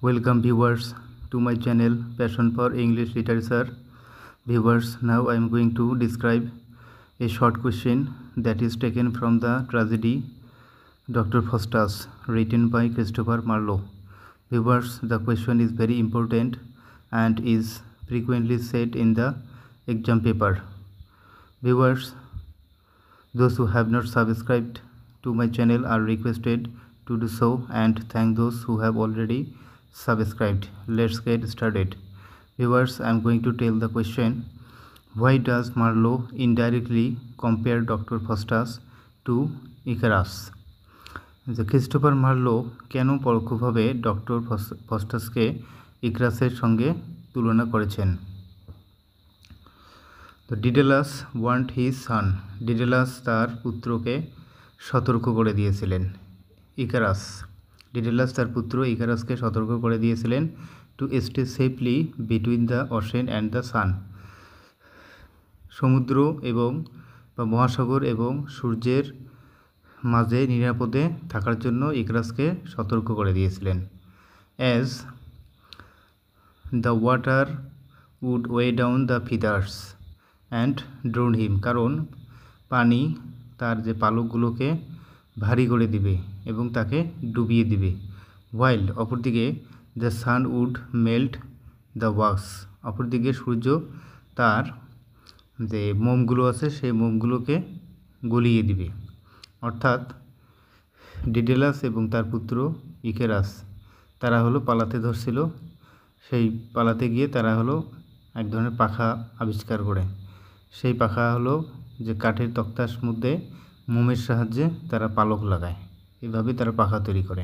Welcome viewers to my channel Passion for English Literature. Viewers, now I am going to describe a short question that is taken from the tragedy Dr. Faustus, written by Christopher Marlowe. Viewers, the question is very important and is frequently said in the exam paper. Viewers, those who have not subscribed to my channel are requested to do so, and thank those who have already subscribed. Let's get started. Viewers, I am going to tell the question. Why does Marlowe indirectly compare Dr. Faustus to Icarus? যে Christopher Marlowe কেন পরোক্ষভাবে doctor ফস্টাসকে ইকারাসের সঙ্গে তুলনা করেছেন? তো ডিডেলাস want his son, ডিডেলাস তার পুত্রকে সতর্ক করে দিয়েছিলেন। ডিডেলাস তার পুত্র ইকারাসকে সতর্ক করে দিয়েছিলেন to stay safely between the ocean and the sun, সমুদ্র এবং বা মহাসাগর এবং সূর্যের মাঝে নিরাপদে থাকার জন্য ইকারাসকে সতর্ক করে দিয়েছিলেন। As the water would weigh down the feathers and drown him, কারণ পানি তার যে পালকগুলোকে ভারী করে দিবে এবং তাকে ডুবিয়ে দিবে। ওয়াইল্ড, অপরদিকে the sun would melt the wax, অপরদিকে সূর্য তার যে মোমগুলো আছে সেই মোমগুলোকে গলিয়ে দিবে। অর্থাৎ ডিডেলাস এবং তার পুত্র ইকারাস তারা হলো পালাতে ধরছিল, সেই পালাতে গিয়ে তারা হলো এক ধরনের পাখা আবিষ্কার করে। সেই পাখা হলো যে কাঠের তক্তার মধ্যে মোমের সাহায্যে তারা পালক লাগায়, এভাবে তারা পাখা তৈরি করে।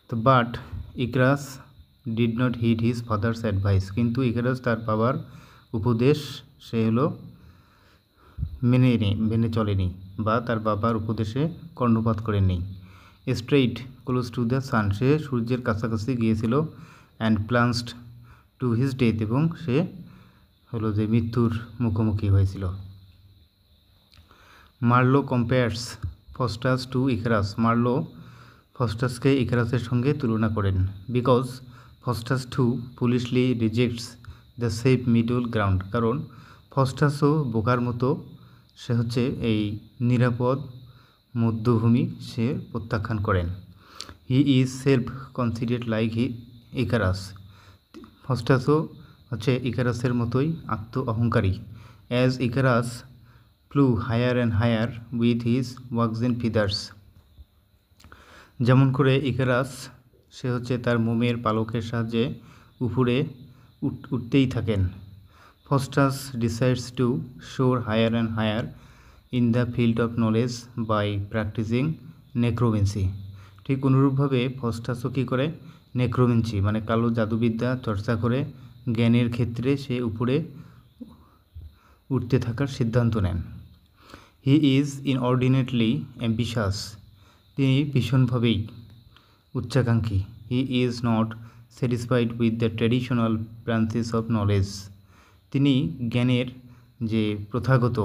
তো but Icarus did not heed his father's advice, কিন্তু ইকারাস তার বাবার উপদেশ সে হলো মেনে চলেনি বা তার বাবার উপদেশে কর্ণপাত করেনি। Straight close to the sun, সে সূর্যের কাছাকাছি গিয়েছিল। And plunged to his death, এবং সে হলো যে মৃত্যুর মুখোমুখি হয়েছিল। Marlowe compares Faustus to Icarus, Marlowe ফস্টাসকে ইকারাসের সঙ্গে তুলনা করেন। Because Faustus too foolishly rejects the safe middle ground, কারণ ফস্টাসও বোকার মতো সে হচ্ছে এই নিরাপদ মধ্যভূমি সে প্রত্যাখ্যান করেন। He is self considered like Icarus, ফস্টাসও হচ্ছে ইকারাসের মতোই আত্ম অহংকারী। As Icarus flew higher and higher with his waxen feathers, যেমন করে ইকারাস সে হচ্ছে তার মোমের পালকের সাহায্যে উপরে উঠতেই থাকেন। Faustus decides to soar higher and higher in the field of knowledge by practising necromancy, ঠিক অনুরূপভাবে ফস্টাসও কী করে নেক্রোমেন্সি মানে কালো জাদুবিদ্যা চর্চা করে জ্ঞানের ক্ষেত্রে সে উপরে উঠতে থাকার সিদ্ধান্ত নেন। হি ইজ ইনঅর্ডিনেটলি অ্যাম্বিশাস, তিনি ভীষণভাবেই উচ্চাকাঙ্ক্ষী। He is not satisfied with the traditional branches of knowledge, তিনি জ্ঞানের যে প্রথাগত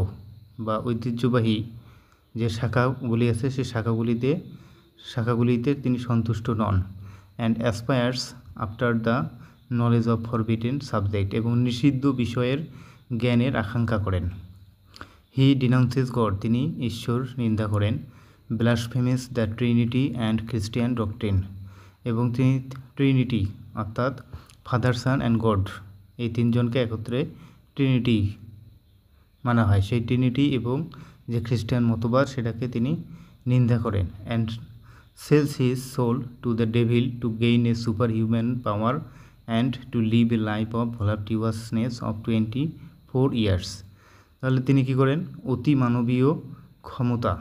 বা ঐতিহ্যবাহী যে শাখাগুলি আছে সেই শাখাগুলিতে তিনি সন্তুষ্ট নন। And aspires after the knowledge of forbidden subject, এবং নিষিদ্ধ বিষয়ের জ্ঞানের আকাঙ্ক্ষা করেন। হি ডিনাউন্সেস গড, তিনি ঈশ্বর নিন্দা করেন। Blasphemous the Trinity and Christian doctrine, এবং তিনি ট্রিনিটি অর্থাৎ ফাদার সান অ্যান্ড গড এই তিনজনকে একত্রে ট্রিনিটি মানা হয়, সেই ট্রিনিটি এবং যে খ্রিস্টান মতবাদ সেটাকে তিনি নিন্দা করেন। And sells his soul to the devil to gain a super human power and to live a life of voluptuousness of 24 years, তাহলে তিনি কী করেন অতি মানবীয় ক্ষমতা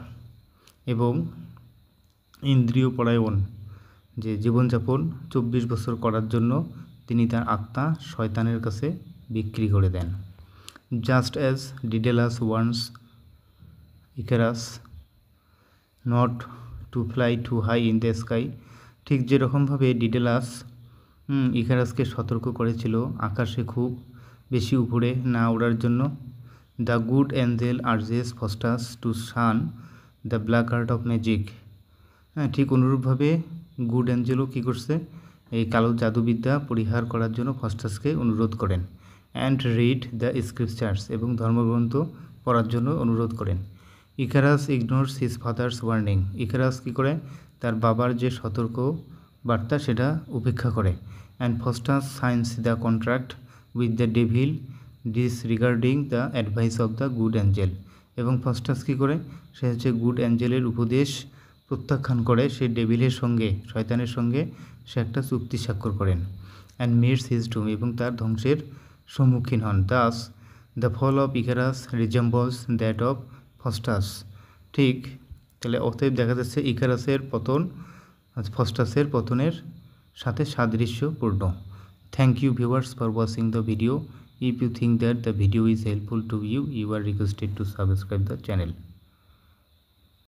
এবং ইন্দ্রিয় পরায়ণ যে জীবনযাপন 24 বছর করার জন্য তিনি তার আত্মা শয়তানের কাছে বিক্রি করে দেন। Just as Daedalus wants Icarus not to fly too high in the sky, ঠিক যেরকমভাবে ডিডেলাস ইকারাসকে সতর্ক করেছিল আকাশে খুব বেশি উপরে না ওড়ার জন্য। The good angel urges Faustus to shun the black art of magic, ঠিক অনুরূপভাবে গুড অ্যাঞ্জেলও কী করছে এই কালো জাদুবিদ্যা পরিহার করার জন্য ফস্টাসকে অনুরোধ করেন। অ্যান্ড রিড দ্য স্ক্রিপচার্স, এবং ধর্মগ্রন্থ পড়ার জন্য অনুরোধ করেন। Icarus ignores his father's warning, Icarus কী করে, তার বাবার যে সতর্ক বার্তা সেটা উপেক্ষা করে। And Faustus signs the contract with the devil disregarding the advice of the good angel, এবং ফস্টাস কী করে, সে হচ্ছে গুড অ্যাঞ্জেলের উপদেশ প্রত্যাখ্যান করে, সে ডেভিলের সঙ্গে, শয়তানের সঙ্গে সে একটা চুক্তি স্বাক্ষর করেন। অ্যান্ড মিটস হিজ ডুম, এবং তার ধ্বংসের সম্মুখীন হন। Thus the fall of Icarus resembles that of Faustus, ঠিক তাহলে অতএব দেখা যাচ্ছে ইকারাসের পতন ফস্টাসের পতনের সাথে সাদৃশ্যপূর্ণ। Thank you viewers for watching the video. If you think that the video is helpful to you, you are requested to subscribe the channel.